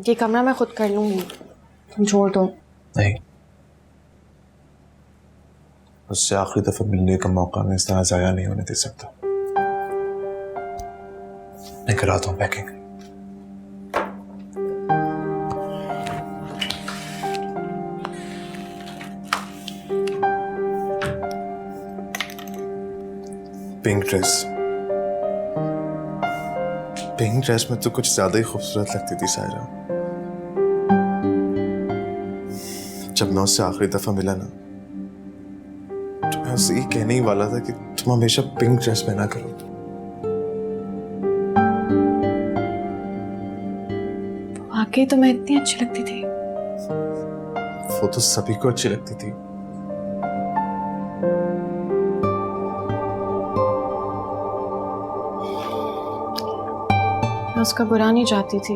ये कमरा मैं खुद कर लूंगी, तुम छोड़ दो। नहीं, उससे आखिरी दफा मिलने का मौका मैं इस तरह जाया नहीं होने दे सकता। मैं कराता हूँ पैकिंग। पिंक ड्रेस में तो कुछ ज्यादा ही खूबसूरत लगती थी सायरा। जब मैं उससे आखिरी दफा मिला ना, तो मैं उससे ये कहने ही वाला था कि तुम हमेशा पिंक ड्रेस पहना करो। वाकई तो मैं इतनी अच्छी लगती थी। वो तो सभी को अच्छी लगती थी। मैं उसका बुरा नहीं चाहती थी।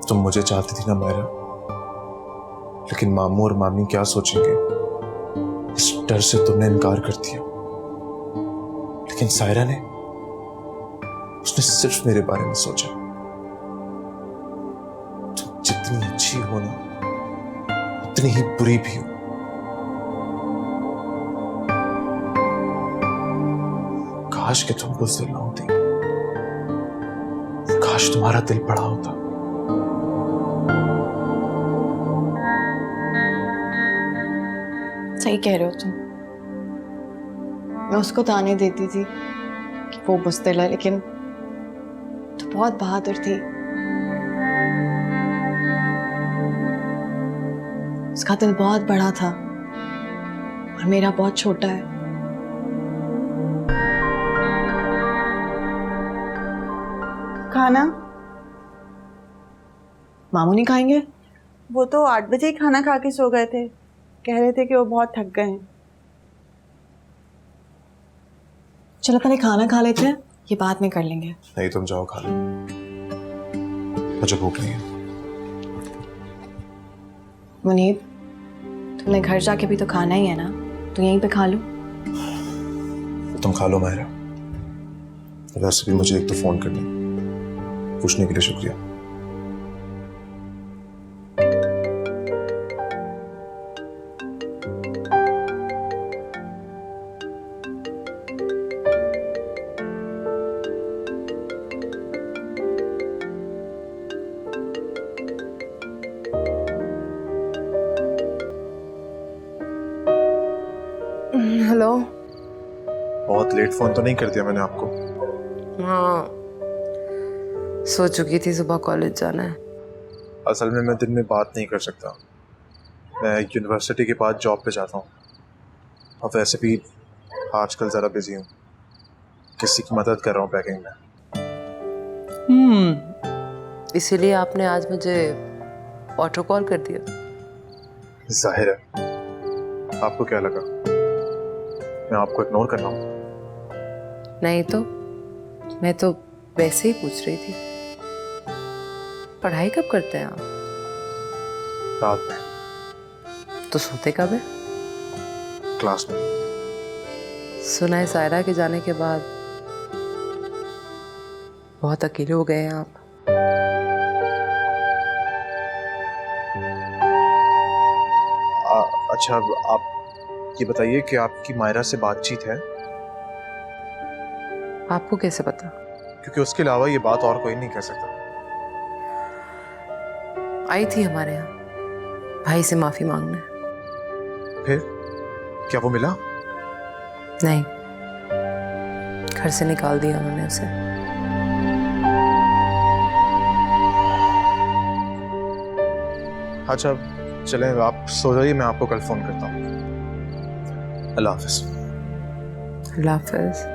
तुम मुझे चाहती थी ना मायरा, लेकिन मामू और मामी क्या सोचेंगे इस डर से तुमने इनकार कर दिया। लेकिन सायरा ने, उसने सिर्फ मेरे बारे में सोचा। तुम जितनी अच्छी हो ना, उतनी ही बुरी भी हो। काश कि तुम बुज़दिल ना होती, काश तुम्हारा दिल बड़ा होता। सही कह रहे हो तुम। मैं उसको ताने देती थी कि वो बुज़दिल है, लेकिन तो बहुत बहादुर थी। उसका दिल बहुत बड़ा था और मेरा बहुत छोटा है। खाना? मामू नहीं खाएंगे? वो तो 8 बजे ही खाना खा के सो गए थे। कह रहे थे कि वो बहुत थक गए हैं। चलो पहले खाना खा लेते हैं, ये बाद में कर लेंगे। नहीं, तुम जाओ खा लो, मुझे भूख नहीं है। मुनीब, तुमने घर जाके भी तो खाना ही है ना, तो यहीं पे खा लो। तुम खा लो मायरा। वैसे भी मुझे एक तो फोन करने पूछने के लिए शुक्रिया। हेलो। बहुत लेट फोन तो नहीं कर दिया मैंने आपको? हाँ, सो चुकी थी, सुबह कॉलेज जाना है। असल में मैं दिन में बात नहीं कर सकता, मैं यूनिवर्सिटी के बाद जॉब पे जाता हूँ। और वैसे भी आजकल ज़रा बिजी हूँ, किसी की मदद कर रहा हूँ पैकिंग में। इसीलिए आपने आज मुझे ऑटो कॉल कर दिया। जाहिर है, आपको क्या लगा मैं आपको इग्नोर कर रहा हूँ? नहीं तो मैं तो वैसे ही पूछ रही थी। पढ़ाई कब करते हैं आप? रात में। तो सोते कब है? क्लास में। सुना है सायरा के जाने के बाद बहुत अकेले हो गए हैं आप। अच्छा, आप ये बताइए कि आपकी मायरा से बातचीत है? आपको कैसे पता? क्योंकि उसके अलावा ये बात और कोई नहीं कह सकता। आई थी हमारे यहाँ भाई से माफी मांगने। फिर क्या वो मिला? नहीं, घर से निकाल दिया उन्होंने उसे। अच्छा चलें, आप सो जाइए, मैं आपको कल फोन करता हूँ। अल्लाह हाफिज। अल्लाह हाफिज।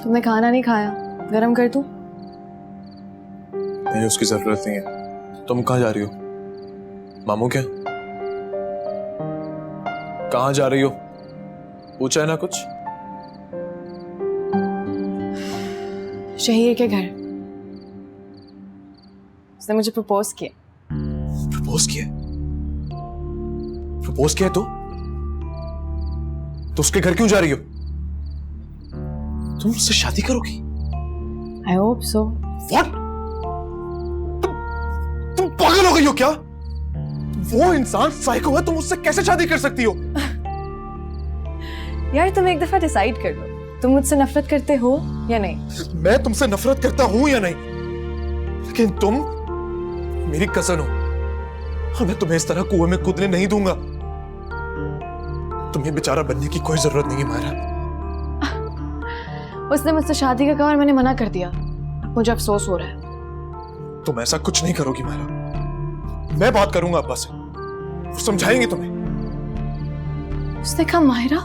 तुमने खाना नहीं खाया, गरम कर दूं? नहीं, उसकी जरूरत नहीं है। तुम कहाँ जा रही हो? मामू क्या? कहाँ जा रही हो? पूछा है ना कुछ? शहीर के घर। उसने मुझे प्रपोज किया। प्रपोज किया? प्रपोज किया तो उसके घर क्यों जा रही हो? तुम उससे शादी करोगी? I hope so. What? तुम पागल हो गई हो क्या? वो इंसान साइको है, तुम उससे कैसे शादी कर सकती हो? यार तुम एक दफा डिसाइड कर लो, तुम मुझसे नफरत करते हो या नहीं? मैं तुमसे नफरत करता हूं या नहीं, लेकिन तुम मेरी कजन हो और मैं तुम्हें इस तरह कुएं में कूदने नहीं दूंगा। तुम्हें बेचारा बनने की कोई जरूरत नहीं है मायरा। उसने मुझसे शादी का कहा और मैंने मना कर दिया। मुझे अफसोस हो रहा है। तुम ऐसा कुछ नहीं करोगी मायरा। मैं बात करूंगा अब्बा से, वो समझाएंगे तुम्हें। उसने कहा माहिरा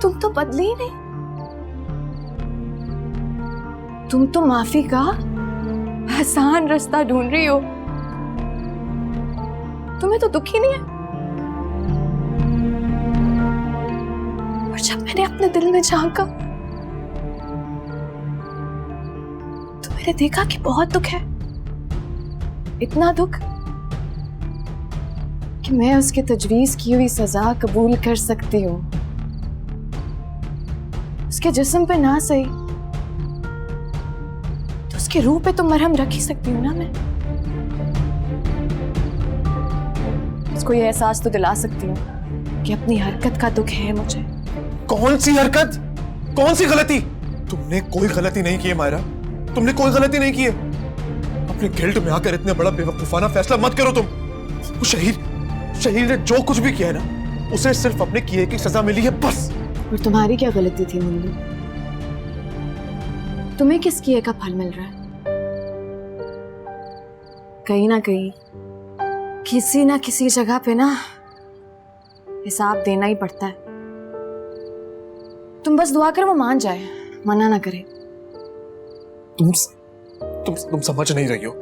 तुम तो बदले ही नहीं। तुम तो माफी का आसान रास्ता ढूंढ रही हो। तुम्हें तो दुख ही नहीं है। और जब मैंने अपने दिल में झांका तो मैंने देखा कि बहुत दुख है। इतना दुख कि मैं उसकी तजवीज की हुई सजा कबूल कर सकती हूँ। उसके जिस्म पे ना सही तो उसके रूह पे तो मरहम रख ही सकती हूँ ना मैं। उसको ये एहसास तो दिला सकती हूँ कि अपनी हरकत का दुख है मुझे। कौन सी हरकत? कौन सी गलती? तुमने कोई गलती नहीं की है मायरा, तुमने कोई गलती नहीं की है। अपने गिल्ट में आकर इतना बड़ा बेवकूफाना फैसला मत करो तुम। वो शहीद ने जो कुछ भी किया है ना, उसे सिर्फ अपने किए की सजा मिली है बस। और तुम्हारी क्या गलती थी मुन्नी? तुम्हें किस किए का फल मिल रहा है? कहीं ना कहीं किसी ना किसी जगह पे ना हिसाब देना ही पड़ता है। तुम बस दुआ कर वो मान जाए, मना ना करे। तुम समझ नहीं रही हो।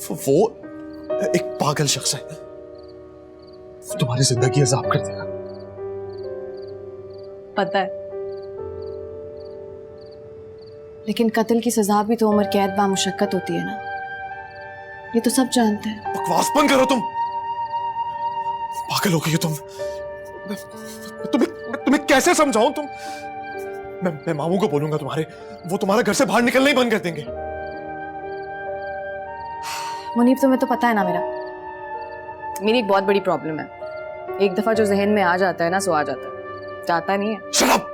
वो एक पागल शख्स है, वो तुम्हारी जिंदगी अजाब कर देगा। पता है, लेकिन कत्ल की सजा भी तो उम्र कैद बा मुशक्कत होती है ना। ये तो सब जानते हैं। बकवास बंद करो तुम। पागल हो गई हो तुम। तुम्हें कैसे समझाऊं? मैं मामू को बोलूंगा तुम्हारे, वो तुम्हारा घर से बाहर निकलना ही बंद कर देंगे। मुनीब तुम्हें तो पता है ना मेरी एक बहुत बड़ी प्रॉब्लम है। एक दफा जो जहन में आ जाता है ना सो आ जाता है, जाता नहीं है। Shut up!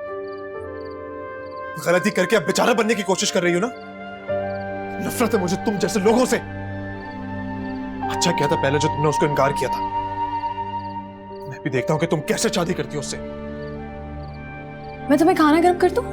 गलती करके अब बेचारा बनने की कोशिश कर रही हो ना। नफरत है मुझे तुम जैसे लोगों से। अच्छा क्या था पहले जो तुमने उसको इनकार किया था। मैं भी देखता हूं कि तुम कैसे शादी करती हो उससे। मैं तुम्हें खाना गर्म कर दूं?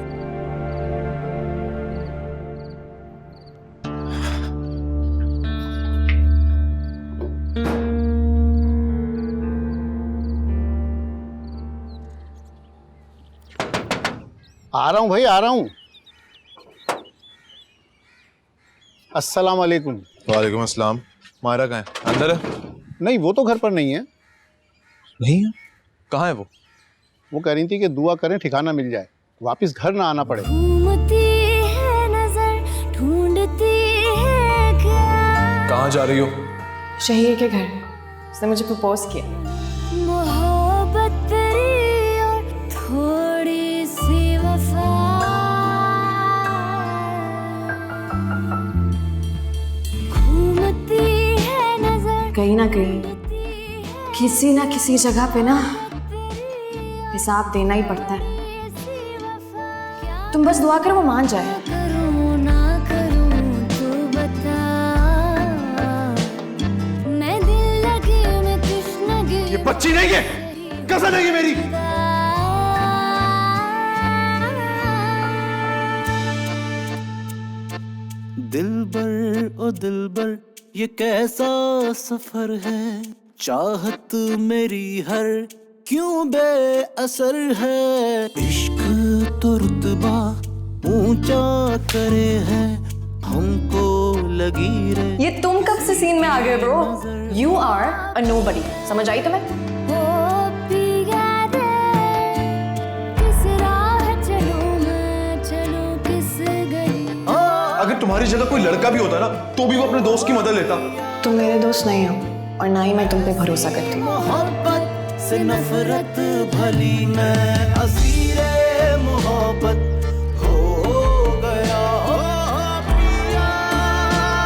आ रहा हूँ भाई, आ रहा हूँ। अस्सलाम वालेकुम। वालेकुम अस्सलाम। मायरा कहाँ है? अंदर है? नहीं, वो तो घर पर नहीं है। नहीं है? कहाँ है वो? वो कह रही थी कि दुआ करें ठिकाना मिल जाए, वापस घर ना आना पड़े। घूमती है नजर, ढूंढती है क्या? कहाँ जा रही हो? शहीर के घर। उसने मुझे प्रपोज किया। मोहब्बत तेरी और थोड़ी सी वफा, घूमती है नजर, कहीं ना कहीं किसी ना किसी जगह पे ना हिसाब देना ही पड़ता है। तुम बस दुआ करो वो मान जाए। करूं ना करूं तू बता, मैं दिल लगी मैं तृष्णगी। ये बच्ची नहीं है, कज़न है ये मेरी। दिलबर ओ दिलबर ये कैसा सफर है, चाहत मेरी हर क्यों बेअसर है। इश्क तो रुतबा ऊंचा करे है, हमको लगी रे। ये तुम कब से सीन में आ गए bro? You are a nobody, समझ आई तुम्हें? ओ पिया रे, किस राह चलूं मैं, चलूं किस गली। अगर तुम्हारी जगह कोई लड़का भी होता ना तो भी वो अपने दोस्त की मदद लेता। तुम मेरे दोस्त नहीं हो और ना ही मैं तुम पे भरोसा करती हूँ। मोहब्बत से नफरत भली मैं असीरे मोहब्बत हो गया। ओ पिया, पिया,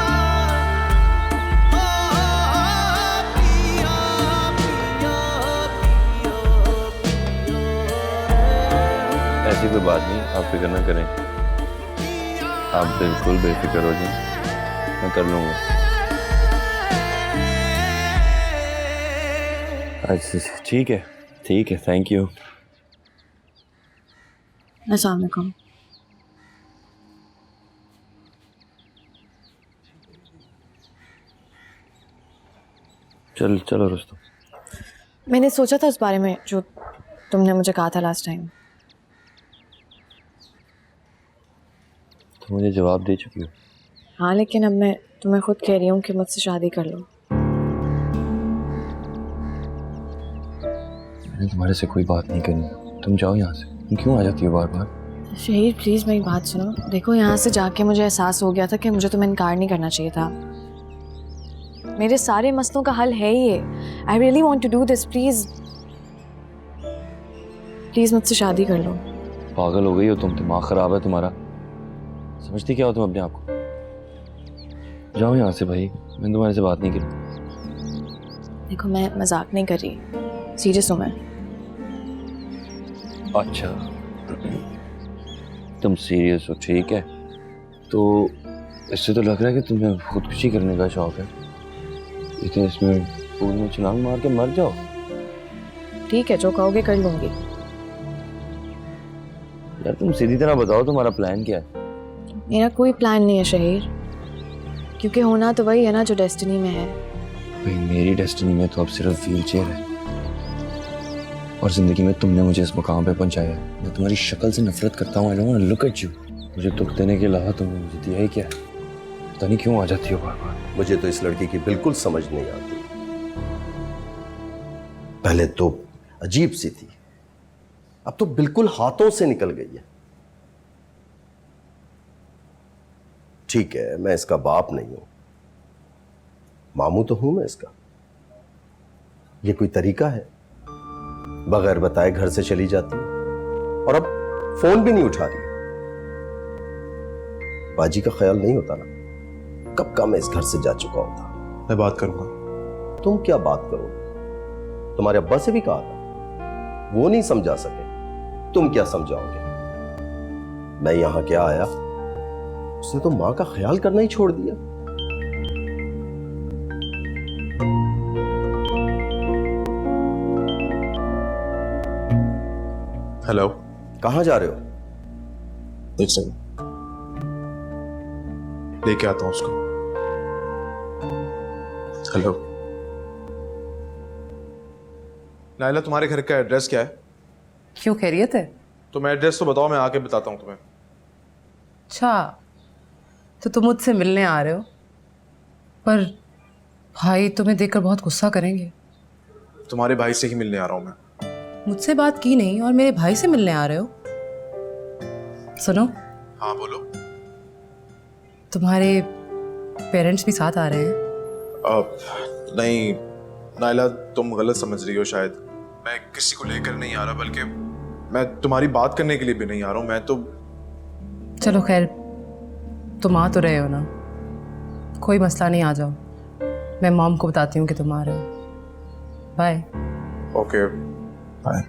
पिया। ऐसी कोई बात नहीं, आप फिक्र ना करें, आप बिल्कुल बेफिक्र हो जाएं, मैं कर लूँगा। अच्छा ठीक है, थैंक यू। अस्सलाम वालेकुम। चलो रुस्तम। मैंने सोचा था उस बारे में जो तुमने मुझे कहा था लास्ट टाइम। तो मुझे जवाब दे चुकी हो। हाँ, लेकिन अब मैं तुम्हें खुद कह रही हूँ कि मुझसे शादी कर लो। मैंने तुम्हारे से कोई बात नहीं करनी, तुम जाओ यहाँ से। तुम क्यों आ जाती हो बार बार? शहीर प्लीज़ मेरी बात सुनो। देखो, यहाँ से जाके मुझे एहसास हो गया था कि मुझे तुम्हें इनकार नहीं करना चाहिए था। मेरे सारे मसलों का हल है ये। I really want to do this. Please मुझसे शादी कर लो। पागल हो गई हो तुम, दिमाग खराब है तुम्हारा। समझती क्या हो तुम अपने आप को? जाओ यहाँ से भाई, मैंने तुम्हारे से बात नहीं की। देखो, मैं मजाक नहीं कर रही, सीरियस हूँ मैं। अच्छा तुम सीरियस हो, ठीक है। तो इससे तो लग रहा है कि तुम्हें खुदकुशी करने का शौक है। लेकिन इसमें पूल में छलांग मार के मर जाओ। ठीक है, जो कहोगे कर लूँगी। यार तुम सीधी तरह बताओ, तुम्हारा प्लान क्या है? मेरा कोई प्लान नहीं है शहीर, क्योंकि होना तो वही है ना जो डेस्टिनी में है। भाई मेरी डेस्टिनी में तो अब सिर्फ व्हील चेयर है, और जिंदगी में तुमने मुझे इस मुकाम पे पहुंचाया है। मैं तुम्हारी शक्ल से नफरत करता हूँ। I don't want to look at you. मुझे दुख देने के अलावा तुमने मुझे दिया ही क्या? पता नहीं क्यों आ जाती हो बार बार। मुझे तो इस लड़की की बिल्कुल समझ नहीं आती। पहले तो अजीब सी थी, अब तो बिल्कुल हाथों से निकल गई है। ठीक है, मैं इसका बाप नहीं हूं, मामू तो हूं मैं इसका। ये कोई तरीका है? बगैर बताए घर से चली जाती है और अब फोन भी नहीं उठा रही। बाजी का ख्याल नहीं होता ना, कब का मैं इस घर से जा चुका होता। मैं बात करूंगा। तुम क्या बात करोगे? तुम्हारे अब्बा से भी कहा था, वो नहीं समझा सके, तुम क्या समझाओगे? मैं यहां क्या आया, उसने तो मां का ख्याल करना ही छोड़ दिया। हेलो, कहां जा रहे हो? एक सेकंड, लेके आता हूं उसको। हेलो नाइला, तुम्हारे घर का एड्रेस क्या है? क्यों, खैरियत है? तुम एड्रेस तो बताओ, मैं आके बताता हूँ तुम्हें। अच्छा, तो तुम मुझसे मिलने आ रहे हो, पर भाई तुम्हें देखकर बहुत गुस्सा करेंगे। तुम्हारे भाई से ही मिलने आ रहा हूं मैं। मुझसे बात की नहीं और मेरे भाई से मिलने आ रहे हो? सुनो। हाँ बोलो। तुम्हारे पेरेंट्स भी साथ आ रहे हैं? नहीं नाइला, तुम गलत समझ रही हो शायद। मैं किसी को लेकर नहीं आ रहा, बल्कि मैं तुम्हारी बात करने के लिए भी नहीं आ रहा हूँ। मैं तो चलो खैर, तुम आ तो रहे हो ना, कोई मसला नहीं, आ जाओ। मैं मॉम को बताती हूँ कि तुम आ रहे हो। बाय। Okay bye.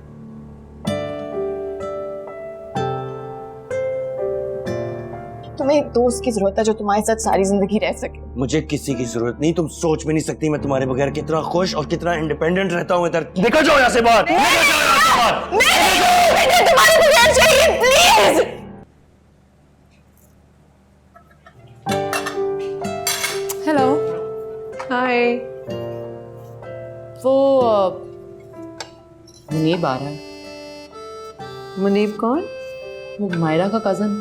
तुम्हें एक दोस्त की जरूरत है जो तुम्हारे साथ सारी जिंदगी रह सके। मुझे किसी की जरूरत नहीं, तुम सोच भी नहीं सकती मैं तुम्हारे बगैर कितना खुश और कितना इंडिपेंडेंट रहता हूँ इधर। निकल जाओ यहाँ से बाहर। मुझे तुम्हारे बगैर चाहिए, प्लीज। हेलो। हाय। वो मुनीब आ रहा है। मुनीब कौन? वो मायरा का कजन।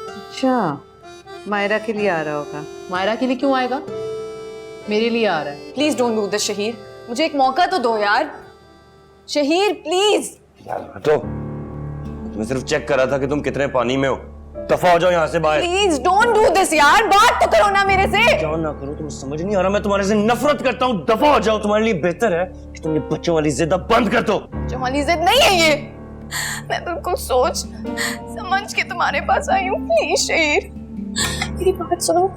अच्छा, मायरा के लिए आ रहा होगा। मायरा के लिए क्यों आएगा? मेरे लिए आ रहा है। Please don't do this Shaheer, मुझे एक मौका तो दो यार। शहीर प्लीज। हटो, मैं सिर्फ चेक कर रहा था कि तुम कितने पानी में हो। दफा हो जाओ यहाँ से बाहर। प्लीज डोंट डू दिस यार, बात तो करो ना मेरे से। जाओ ना करो, तुम्हें समझ नहीं आ रहा, मैं तुम्हारे से नफरत करता हूँ। दफा हो जाओ, तुम्हारे लिए बेहतर है कि तुम ये बच्चों वाली जिद अब बंद कर दो। जमाली जिद नहीं है ये, मैं बिल्कुल सोच समझ के तुम्हारे पास आई हूँ। प्लीज शहीर मेरी बात सुनो,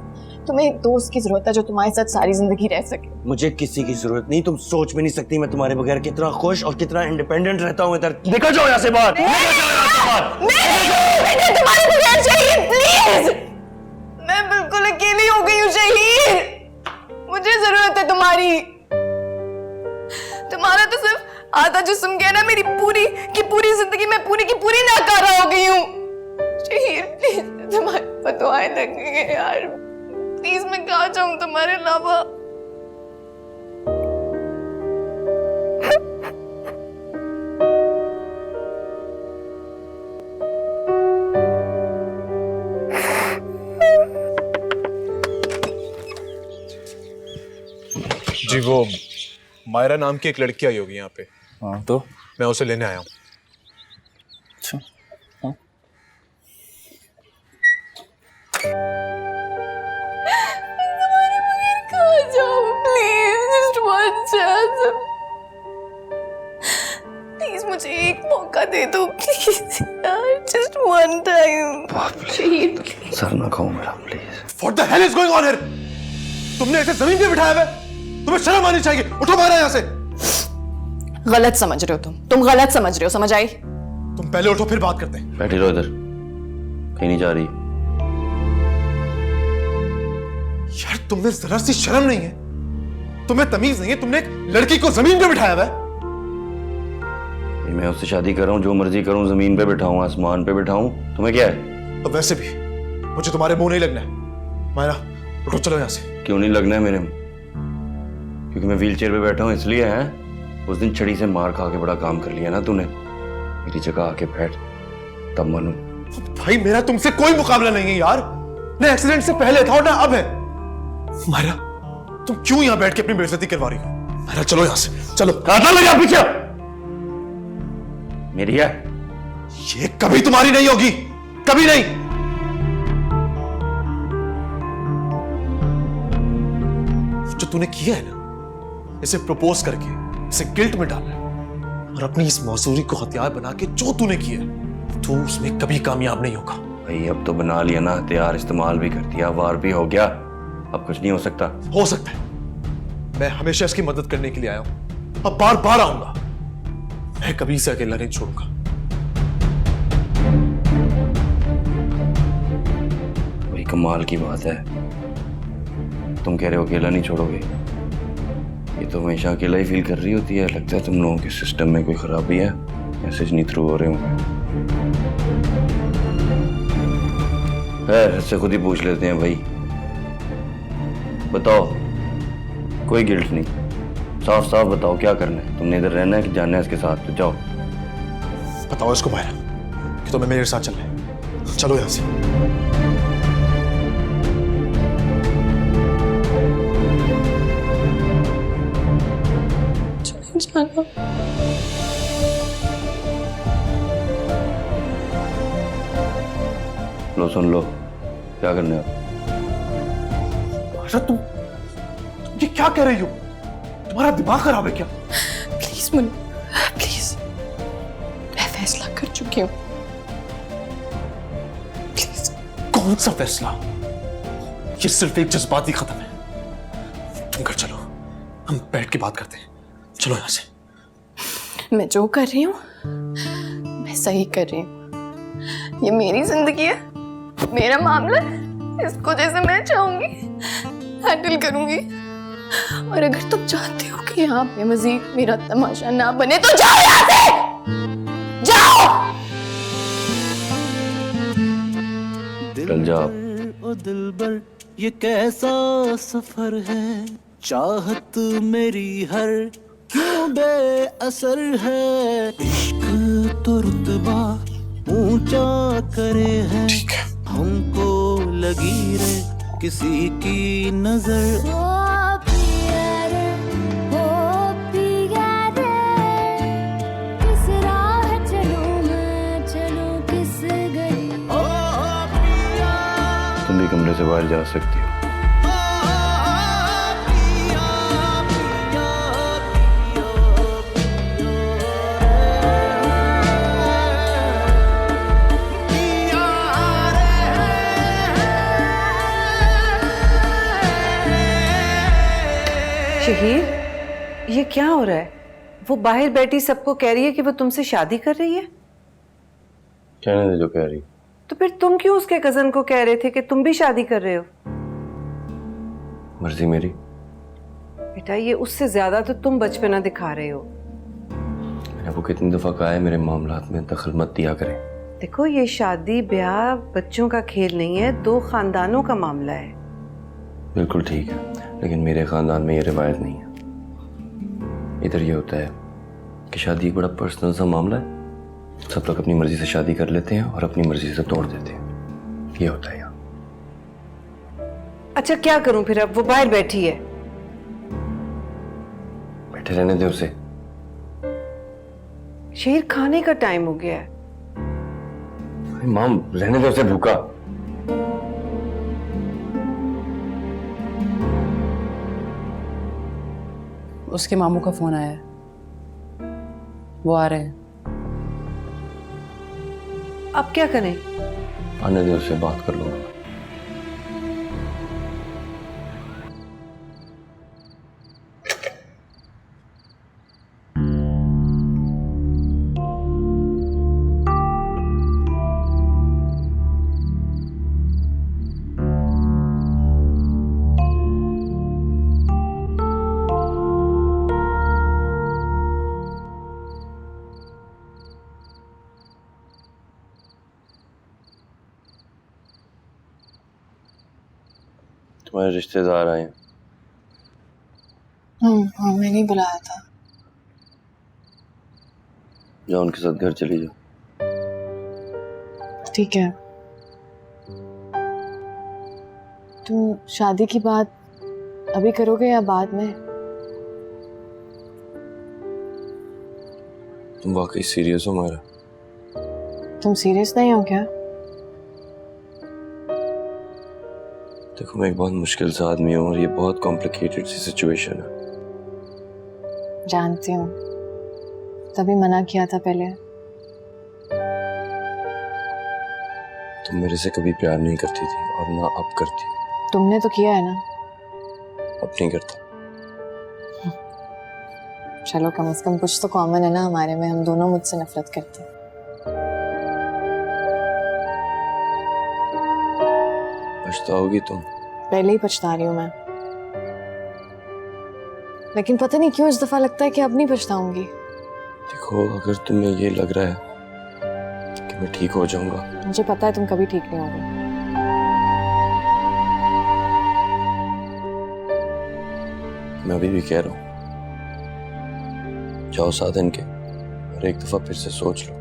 तुम्हें एक दोस्त की जरूरत है जो तुम्हारे साथ सारी जिंदगी रह सके। मुझे किसी की जरूरत नहीं, तुम सोच भी नहीं सकती मैं तुम्हारे बगैर कितना खुश और कितना इंडिपेंडेंट रहता हूँ इधर। निकल जाओ यहाँ से बाहर, निकल जाओ यहाँ से बाहर। मैं तुम्हारे बगैर शहीर प्लीज, मैं बिल्कुल अकेली हो गई हूँ शहीर, मुझे जरूरत है तुम्हारी। तुम्हारा तो सिर्फ आधा जिस्म क्या ना, मेरी पूरी की पूरी जिंदगी में पूरी की पूरी नाकारा हो गई हूँ शहीर। प्लीज तुम्हारी बदुआएं लगेंगे यार, प्लीज मैं कहाँ जाऊँ तुम्हारे अलावा। जी वो मायरा नाम की एक लड़की आई होगी यहाँ पे। हाँ तो मैं उसे लेने आया हूँ। अच्छा हाँ। तुम्हारे बगैर कहाँ जाऊँ? Please just one chance, please मुझे एक मौका दे दो प्लीज यार, जस्ट वन टाइम। शहीद प्लीज। सर ना खाओ मेरा please. What the hell is going on here? तुमने इसे जमीन पे बिठाया है? तुम्हें शर्म आनी चाहिए। उठो बाहर यहाँ से। गलत समझ रहे हो तुम गलत समझ रहे हो, समझ आई? तुम पहले उठो फिर बात करते हैं। बैठी रहो इधर, कहीं नहीं जा रही। यार तुमने जरा सी शर्म नहीं है, तुम्हें तमीज नहीं है, तुमने एक लड़की को जमीन पे बिठाया है। मैं उससे शादी कर रहा हूँ, जो मर्जी करूँ, जमीन पे बिठाऊं, आसमान पे बिठाऊं, तुम्हें क्या है? अब वैसे भी मुझे तुम्हारे मुंह नहीं लगना है। मायरा उठो, चलो यहाँ से। क्यों नहीं लगना है मेरे मुंह? क्योंकि मैं व्हील चेयर पे बैठा हूँ इसलिए है? उस दिन छड़ी से मार खा के बड़ा काम कर लिया ना तूने, मेरी जगह आके बैठ, तब मानू। भाई मेरा तुमसे कोई मुकाबला नहीं है यार, ना एक्सीडेंट से पहले था और ना अब है। मायरा तुम क्यों यहाँ बैठ के अपनी बेइज्जती करवा रही हो? मायरा चलो यहाँ से, चलो। कहाँ लगा पीछे? मेरी है ये, कभी तुम्हारी नहीं होगी, कभी नहीं। जो तूने किया है ना, इसे प्रपोज करके इसे गिल्ट में डालना है और अपनी इस मौसूरी को हथियार बना के जो तूने किया है, तो उसमें कभी कामयाब नहीं होगा। भाई अब तो बना लिया ना हथियार, इस्तेमाल भी कर दिया, वार भी हो गया, अब कुछ नहीं हो सकता। हो सकता है, मैं हमेशा इसकी मदद करने के लिए आया हूं, अब बार बार आऊंगा। मैं कभी इसे अकेला नहीं छोड़ूंगा। भाई कमाल की बात है, तुम कह रहे हो अकेला नहीं छोड़ोगे, ये तो हमेशा अकेला ही फील कर रही होती है। लगता है तुम लोगों के सिस्टम में कोई खराबी है, मैसेज नहीं थ्रू हो रहे होंगे। इससे खुद ही पूछ लेते हैं भाई। बताओ, कोई गिल्ट नहीं, साफ साफ बताओ क्या करना है? तुमने इधर रहना है कि जाना है इसके साथ? तो जाओ बताओ इसको मायरा कि तुम्हें मेरे साथ चलना है। चलो यहां से। जाना। लो सुन लो, क्या करना है? मायरा तुम ये क्या कह रही हो? तुम्हारा दिमाग खराब है क्या? प्लीज मुन्ना प्लीज, मैं फैसला कर चुकी हूँ, प्लीज। कौन सा फैसला? ये सिर्फ एक जज्बाती खत्म है। तुम घर चलो, हम बैठ के बात करते हैं। चलो यहां से। मैं जो कर रही हूँ मैं सही कर रही हूँ, ये मेरी जिंदगी है, मेरा मामला है, इसको जैसे मैं चाहूंगी हैंडल करूंगी। और अगर तुम चाहते हो कि यहाँ पे मजीद मेरा तमाशा ना बने तो जाओ यहाँ से, जाओ। चल जा। ओ दिलबर ये कैसा सफर है, चाहत मेरी हर क्यों बेअसर है, इश्क तो रुतबा ऊंचा करे है, हमको लगी रे किसी की नजर। ओ पिया रे, ओ पिया रे, किस राह चलूं मैं, चलूं किस गली। तुम भी कमरे से बाहर जा सकती हो। शहीर, ये क्या हो रहा है? वो बाहर बैठी सबको कह रही है कि वो तुमसे शादी कर रही है। कहने दे जो कह रही। तो फिर तुम क्यों उसके कजन को कह रहे थे कि तुम भी शादी कर रहे हो? मर्जी मेरी। बेटा, ये उससे ज्यादा तो तुम बचपना दिखा रहे हो। मैंने वो कितनी दफा कहा है मेरे मामलात में दखल मत दिया करें। देखो, ये शादी ब्याह बच्चों का खेल नहीं है, दो खानदानों का मामला है। बिल्कुल ठीक है, लेकिन मेरे खानदान में ये रिवायत नहीं है। इधर ये होता है कि शादी एक बड़ा पर्सनल सा मामला है। सब लोग अपनी मर्जी से शादी कर लेते हैं और अपनी मर्जी से तोड़ देते हैं। ये होता है यहाँ। अच्छा, क्या करूं फिर? अब वो बाहर बैठी है। बैठे रहने दे उसे। शेर, खाने का टाइम हो गया है। अरे माम, रहने दे उसे भूखा। उसके मामू का फोन आया है, वो आ रहे हैं। अब क्या करें? आने दे उसे, बात कर लूंगा। तुम्हारे रिश्तेदार आए हैं। हाँ, मैंने ही बुलाया था। जाओ उनके साथ घर चली जाओ। ठीक है। तुम शादी की बात अभी करोगे या बाद में? तुम वाकई सीरियस हो मायरा? तुम सीरियस नहीं हो क्या? देखो, मैं एक बहुत मुश्किल सा आदमी हूँ और ये बहुत कॉम्प्लिकेटेड सी सिचुएशन है। जानती हूँ, तभी मना किया था पहले। तुम मेरे से कभी प्यार नहीं करती थी और ना अब करती हो। तुमने तो किया है ना। अब नहीं करता। चलो, कम से कम कुछ तो कॉमन है ना हमारे में। हम दोनों मुझसे नफरत करते हैं। पछताओगी तुम। पहले ही पछता रही हूँ मैं, लेकिन पता नहीं क्यों इस दफा लगता है कि अब नहीं पछताऊंगी। देखो, अगर तुम्हें ये लग रहा है कि मैं ठीक हो जाऊंगा, मुझे पता है तुम कभी ठीक नहीं होगे। मैं अभी भी कह रहा हूँ, जाओ साधन के और एक दफा फिर से सोच लो।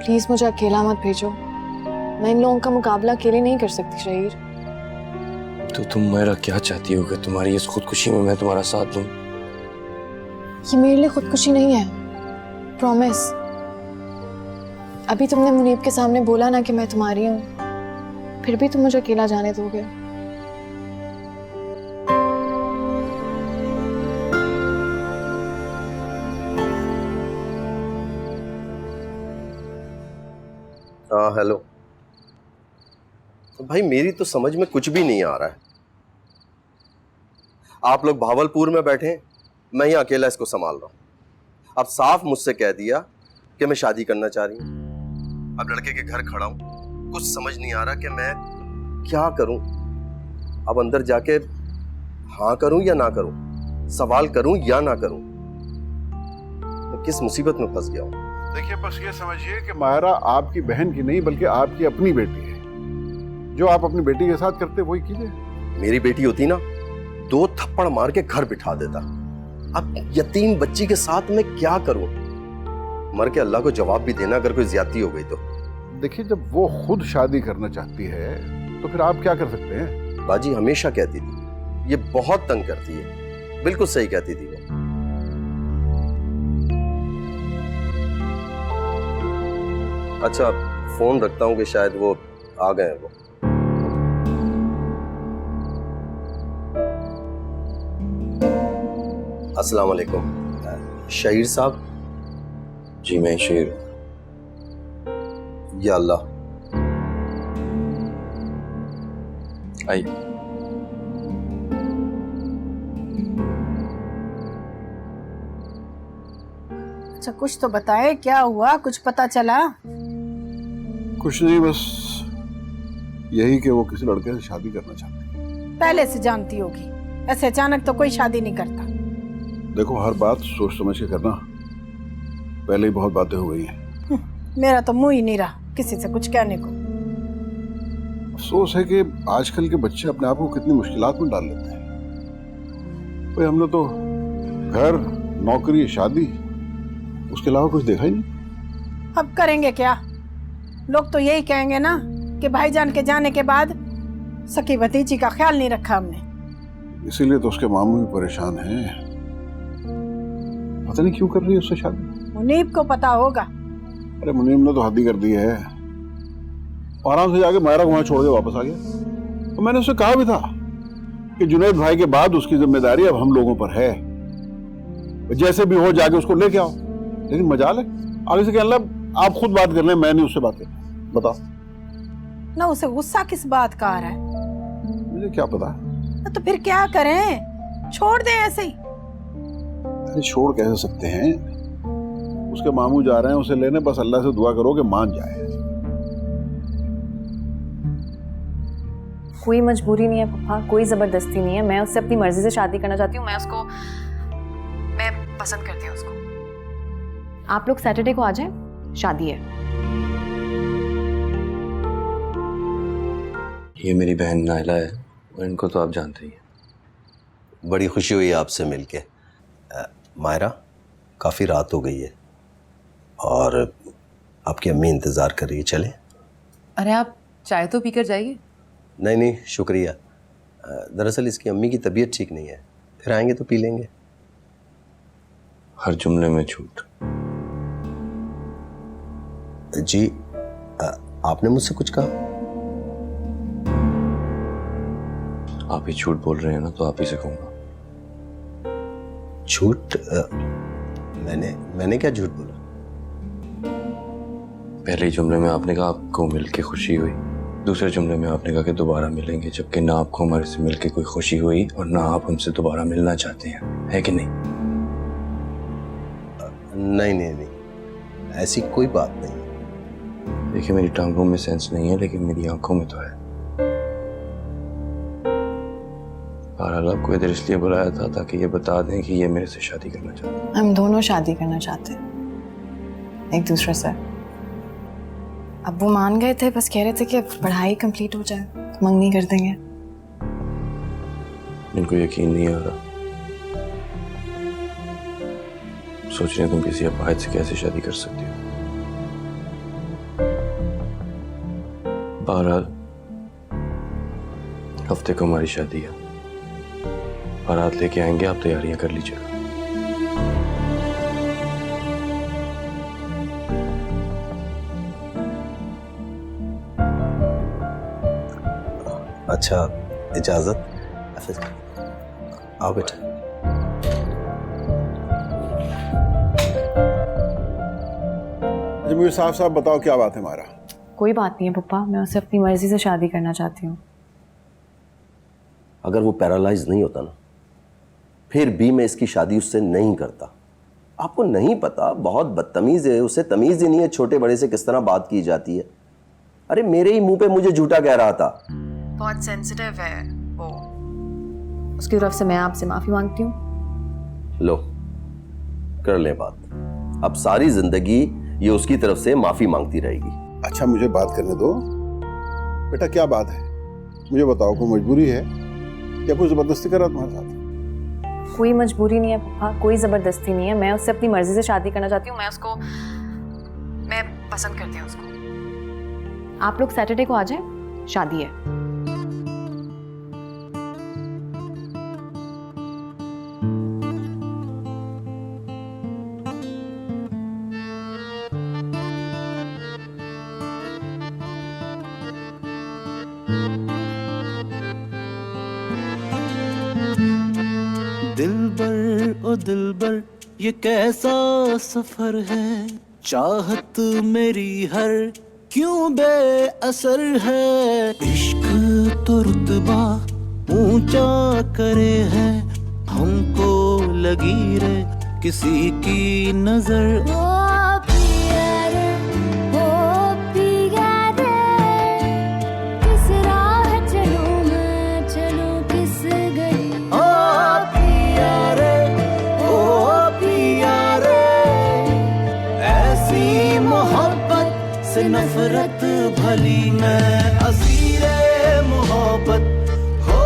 प्लीज मुझे अकेला मत भेजो। मैं इन लोगों का मुकाबला अकेले नहीं कर सकती शहीर। तो तुम मेरा क्या चाहती हो कि तुम्हारी इस खुदकुशी में मैं तुम्हारा साथ दूं? ये मेरे लिए खुदकुशी नहीं है, प्रॉमिस। अभी तुमने मुनीब के सामने बोला ना कि मैं तुम्हारी हूँ, फिर भी तुम मुझे अकेला जाने दोगे? हाँ, हेलो भाई, मेरी तो समझ में कुछ भी नहीं आ रहा है। आप लोग भावलपुर में बैठे, मैं ही अकेला इसको संभाल रहा हूं। अब साफ मुझसे कह दिया कि मैं शादी करना चाह रही हूं। अब लड़के के घर खड़ा हूं, कुछ समझ नहीं आ रहा कि मैं क्या करूं। अब अंदर जाके हाँ करूं या ना करूं, सवाल करूं या ना करूं, मैं किस मुसीबत में फंस गया हूं। देखिए, बस ये समझिए कि मायरा आपकी बहन की नहीं बल्कि आपकी अपनी बेटी है। जो आप अपनी बेटी के साथ करते वही कीजिए। मेरी बेटी होती ना, 2 थप्पड़ मार के घर बिठा देता। अब यतीम बच्ची के साथ मैं क्या करूं? मर के अल्लाह को जवाब भी देना अगर कोई ज्यादती हो गई तो। देखिए, जब वो खुद शादी करना चाहती है तो फिर आप क्या कर सकते हैं? बाजी हमेशा कहती थी ये बहुत तंग करती है, बिल्कुल सही कहती थी वो। अच्छा, फोन रखता हूँ कि शायद वो आ गए हैं वो। अस्सलाम वालेकुम। शहीर साहब? जी मैं शेर हूँ। या अल्लाह। आई। अच्छा, कुछ तो बताए, क्या हुआ? कुछ पता चला? कुछ नहीं, बस यही कि वो किसी लड़के से शादी करना चाहती है। पहले से जानती होगी, ऐसे अचानक तो कोई शादी नहीं करता। देखो, हर बात सोच समझ के करना। पहले ही बहुत बातें हो गई हैं। मेरा तो मुंह ही नहीं रहा किसी से कुछ कहने को। अफसोस है कि आजकल के बच्चे अपने आप को कितनी मुश्किलात में डाल लेते हैं। भाई, हमने तो घर, नौकरी, शादी, उसके अलावा कुछ देखा ही नहीं। अब करेंगे क्या? लोग तो यही कहेंगे ना कि भाईजान के जाने के बाद सकी भतीजी का ख्याल नहीं रखा हमने। इसीलिए तो उसके मामू भी परेशान हैं। पता नहीं क्यों कर रही है उससे शादी। मुनीब को पता होगा। अरे मुनीब ने तो हद ही कर दी है। आराम से जाके मायरा को वहां छोड़ के वापस आ गया। तो मैंने उससे कहा भी था कि जुनैद भाई के बाद उसकी जिम्मेदारी अब हम लोगों पर है, जैसे भी हो जाके उसको लेके आओ। लेकिन मजाल है, आगे से कहना आप खुद बात कर लें, मैं नहीं उससे बात करता। बताओ ना, उसे गुस्सा किस बात का आ रहा है? मुझे क्या पता। तो फिर क्या करें? छोड़ दें ऐसे ही? अरे छोड़ कैसे सकते हैं? उसके मामू जा रहे हैं उसे लेने, बस अल्लाह से दुआ करो कि मान जाए। कोई मजबूरी नहीं है पापा, कोई जबरदस्ती नहीं है। मैं उससे अपनी मर्जी से शादी करना चाहती हूँ। मैं पसंद करती हूँ उसको। आप लोग सैटरडे को आ जाएं, शादी है। ये मेरी बहन नाइला है और इनको तो आप जानते ही हैं। बड़ी खुशी हुई आपसे मिलके। मायरा, काफ़ी रात हो गई है और आपकी अम्मी इंतज़ार कर रही है, चलें? अरे आप चाय तो पीकर जाइए। नहीं नहीं, शुक्रिया। दरअसल इसकी अम्मी की तबीयत ठीक नहीं है, फिर आएंगे तो पी लेंगे। हर जुमले में झूठ। जी, आपने मुझसे कुछ कहा? आप ही झूठ बोल रहे हैं ना, तो आप ही से कहूँगा। झूठ? मैंने क्या झूठ बोला? पहले जुमले में आपने कहा आपको मिलके खुशी हुई, दूसरे जुमले में आपने कहा कि दोबारा मिलेंगे, जबकि ना आपको हमारे से मिलके कोई खुशी हुई और ना आप हमसे दोबारा मिलना चाहते हैं, है कि नहीं? नहीं नहीं नहीं, ऐसी कोई बात नहीं। देखिए, मेरी टांगों में सेंस नहीं है, लेकिन मेरी आंखों में तो है। बहरहाल आपको इधर इसलिए बुलाया था ताकि ये बता दें कि ये मेरे से शादी करना चाहते हैं। हम दोनों शादी करना चाहते हैं एक दूसरे से। अब वो मान गए थे, बस कह रहे थे कि पढ़ाई कंप्लीट हो जाए तो मंगनी कर देंगे। इनको यकीन नहीं आ रहा, सोच रहे तुम किसी अपाहिज से कैसे शादी कर सकती हो। बहरहाल हफ्ते को हमारी शादी है, बारात लेके आएंगे, आप तैयारियां कर लीजिएगा। अच्छा, इजाजत। आओ बेटा। जी, मुझे साफ साफ बताओ क्या बात है मायरा? कोई बात नहीं है पप्पा, मैं उससे अपनी मर्जी से शादी करना चाहती हूँ। अगर वो पैरालाइज नहीं होता ना, फिर भी मैं इसकी शादी उससे नहीं करता। आपको नहीं पता, बहुत बदतमीज है, उसे तमीज ही नहीं है छोटे बड़े से किस तरह बात की जाती है। अरे मेरे ही मुंह पे मुझे झूठा कह रहा था। बहुत सेंसिटिव है वो। उसकी तरफ से मैं आपसे माफी मांगती हूँ। लो, कर ले बात। अब सारी जिंदगी ये उसकी तरफ से माफी मांगती रहेगी। अच्छा, मुझे बात करने दो। बेटा क्या बात है, मुझे बताओ। कोई मजबूरी है या कोई जबरदस्ती कर रहा तुम्हारे साथ? कोई मजबूरी नहीं है पापा, कोई जबरदस्ती नहीं है। मैं उससे अपनी मर्जी से शादी करना चाहती हूँ। मैं पसंद करती हूँ उसको। आप लोग सैटरडे को आ जाएं, शादी है। दिलबर ओ दिलबर ये कैसा सफर है, चाहत मेरी हर क्यों बेअसर है। इश्क तो रुतबा ऊंचा करे है, हमको लगी रे किसी की नजर। से नफरत भली मैं असीरे मोहब्बत हो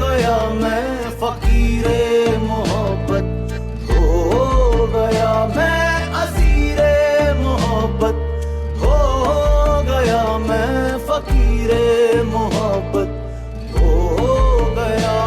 गया, मैं फकीरे मोहब्बत हो गया, मैं असीरे मोहब्बत हो गया, मैं फकीरे मोहब्बत हो गया।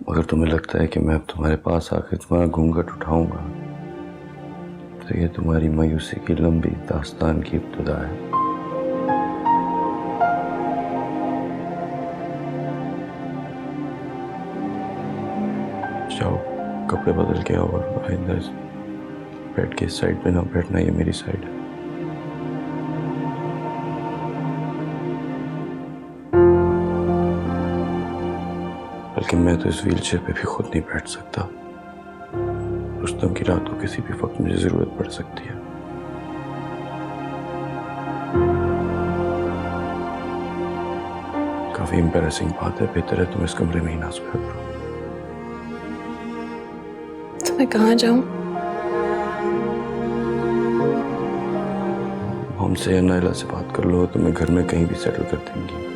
अगर तुम्हें लगता है कि मैं अब तुम्हारे पास आकर तुम्हारा घूंघट उठाऊंगा, तो ये तुम्हारी मायूसी की लंबी दास्तान की इब्तिदा है। जाओ कपड़े बदल के आओ और आइंदा बेड के साइड पे ना बैठना, ये मेरी साइड है। बल्कि मैं तो इस व्हीलचेयर पे भी खुद नहीं बैठ सकता। रुस्तम की रात को किसी भी वक्त मुझे जरूरत पड़ सकती है। काफी एम्बैरेसिंग बात है, बेहतर है तुम इस कमरे में ही ना सोया करो। तो मैं कहाँ जाऊं? हमसे या नायला से बात कर लो, तुम्हें घर में कहीं भी सेटल कर देंगी।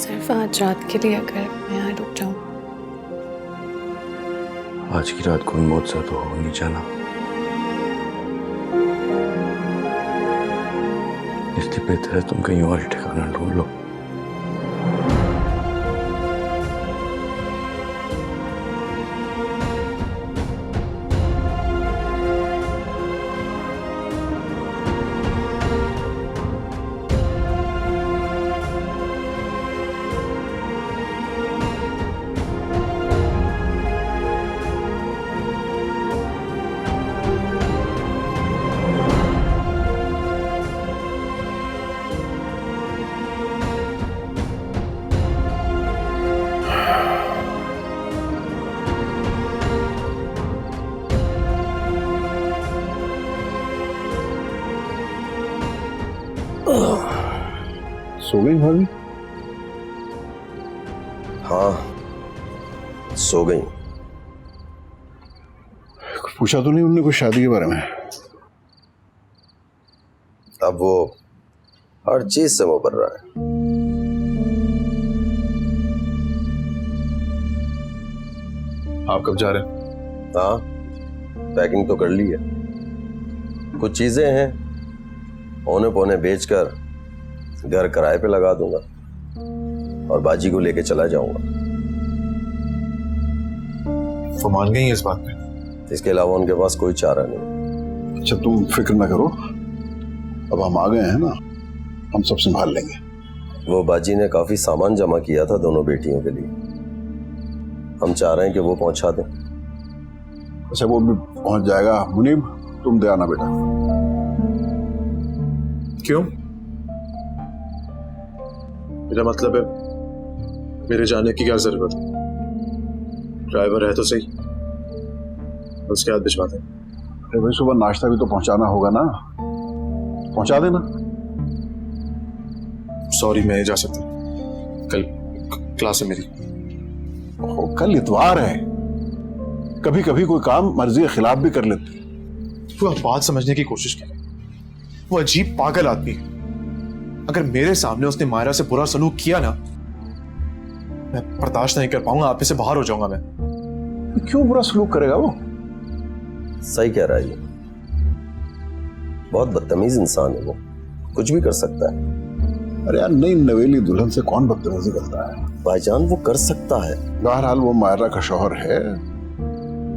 सिर्फ आज रात के लिए अगर मैं यहाँ रुक जाऊं। आज की रात कोई मौत सा तो हो नहीं जाना, इसलिए बेहतर है तुम कहीं और ठिकाना ढूंढ लो। सो गई भाभी? हाँ सो गई। कुछ पूछा तो नहीं उनने कुछ शादी के बारे में? अब वो हर चीज से मुकर रहा है। आप कब जा रहे हैं? हाँ पैकिंग तो कर ली है, कुछ चीजें हैं औने पौने बेचकर घर किराए पे लगा दूंगा और बाजी को लेके चला जाऊंगा। वो मान गई इस बात पे? इसके अलावा उनके पास कोई चारा नहीं। अच्छा तुम फिक्र ना करो, अब हम आ गए हैं ना, हम सब संभाल लेंगे। वो बाजी ने काफी सामान जमा किया था दोनों बेटियों के लिए, हम चाह रहे हैं कि वो पहुंचा दें। अच्छा वो भी पहुंच जाएगा। मुनीब तुम दे आना बेटा। क्यों? मेरा मतलब है मेरे जाने की क्या जरूरत है? ड्राइवर है तो सही, उसके बाद भिजवा दें। अरे भाई सुबह नाश्ता भी तो पहुंचाना होगा ना, पहुंचा देना। सॉरी मैं नहीं जा सकता, कल क्लास है मेरी। कल इतवार है, कभी कभी कोई काम मर्जी के खिलाफ भी कर लेते। वो बात समझने की कोशिश की। वो अजीब पागल आदमी है। अगर मेरे सामने उसने मायरा से बुरा सलूक किया ना, मैं बर्दाश्त नहीं कर पाऊंगा, आप में से बाहर हो जाऊंगा मैं। क्यों बुरा सलूक करेगा वो? सही कह रहा है ये, बहुत बदतमीज इंसान है वो, कुछ भी कर सकता है। अरे यार, नई नवेली दुल्हन से कौन बदतमीजी करता है? भाईजान वो कर सकता है। बहरहाल वो मायरा का शौहर है,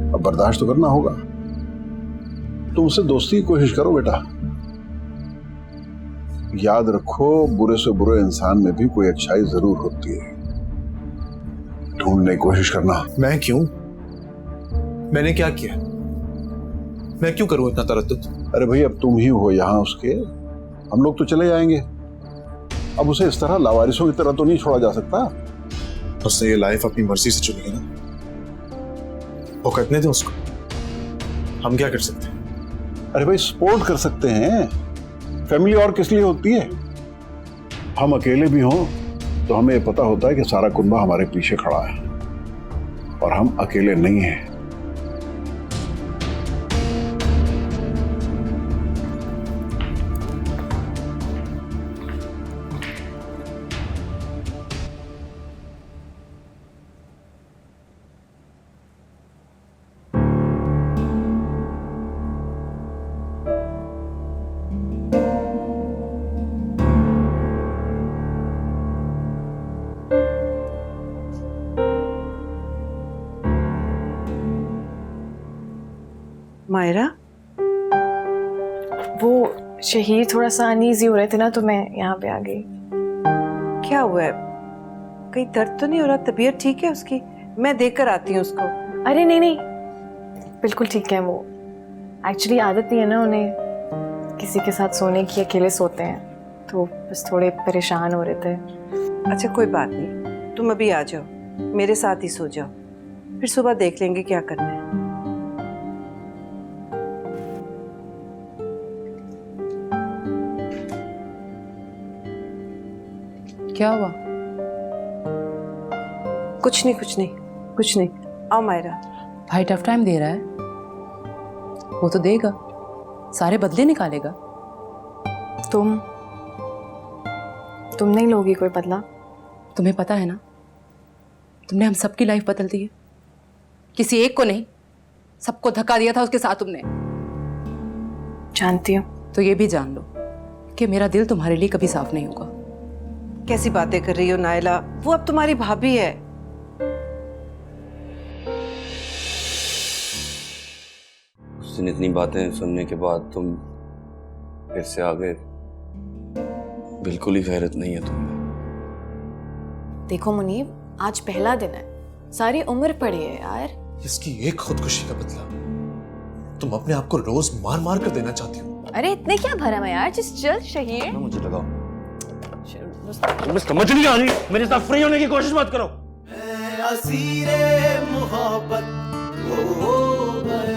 अब बर्दाश्त तो करना होगा। तुम उससे दोस्ती की कोशिश करो बेटा। याद रखो, बुरे से बुरे इंसान में भी कोई अच्छाई जरूर होती है, ढूंढने की कोशिश करना। मैं क्यों? मैंने क्या किया? मैं क्यों करूं इतना तरद्दुद? अरे भाई, अब तुम ही हो यहाँ उसके, हम लोग तो चले जाएंगे। अब उसे इस तरह लावारिसों की तरह तो नहीं छोड़ा जा सकता। उसने ये लाइफ अपनी मर्जी से चुनी है ना, वो करने दे उसको, हम क्या कर सकते हैं? अरे भाई, सपोर्ट कर सकते हैं, फैमिली और किस लिए होती है? हम अकेले भी हों तो हमें ये पता होता है कि सारा कुनबा हमारे पीछे खड़ा है, और हम अकेले नहीं हैं। मायरा, वो शहीर थोड़ा सा अनईजी हो रहे थे ना, तो मैं यहाँ पे आ गई। क्या हुआ है? कहीं दर्द तो नहीं हो रहा? तबीयत ठीक है उसकी? मैं देख कर आती हूँ उसको। अरे नहीं नहीं, बिल्कुल ठीक है। वो एक्चुअली आदत नहीं है ना उन्हें किसी के साथ सोने की, अकेले सोते हैं, तो बस थोड़े परेशान हो रहे थे। अच्छा कोई बात नहीं, तुम अभी आ जाओ, मेरे साथ ही सो जाओ, फिर सुबह देख लेंगे क्या करना है। क्या हुआ? कुछ नहीं, कुछ नहीं। आओ मायरा। भाई टफ टाइम दे रहा है, वो तो देगा, सारे बदले निकालेगा। तुम नहीं लोगी कोई बदला? तुम्हें पता है ना, तुमने हम सबकी लाइफ बदल दी है, किसी एक को नहीं, सबको धक्का दिया था उसके साथ तुमने। जानती हूँ। तो ये भी जान लो कि मेरा दिल तुम्हारे लिए कभी साफ नहीं होगा। कैसी बातें कर रही हो नायला, वो अब तुम्हारी भाभी है। उस दिन इतनी बातें सुनने के बाद तुम फिर से आ गए, बिल्कुल ही गैरत नहीं है तुम्हें। देखो मुनीब, आज पहला दिन है, सारी उम्र पड़ी है यार। इसकी एक खुदकुशी का बदला तुम अपने आप को रोज मार मार कर देना चाहती हो। अरे इतने क्या भरम है यार, जिस चल शहीर। मुझे लगाओ, तुम्हें समझ नहीं आ रही, मेरे साथ फ्री होने की कोशिश मत करो। असीरे मोहब्बत हो गए।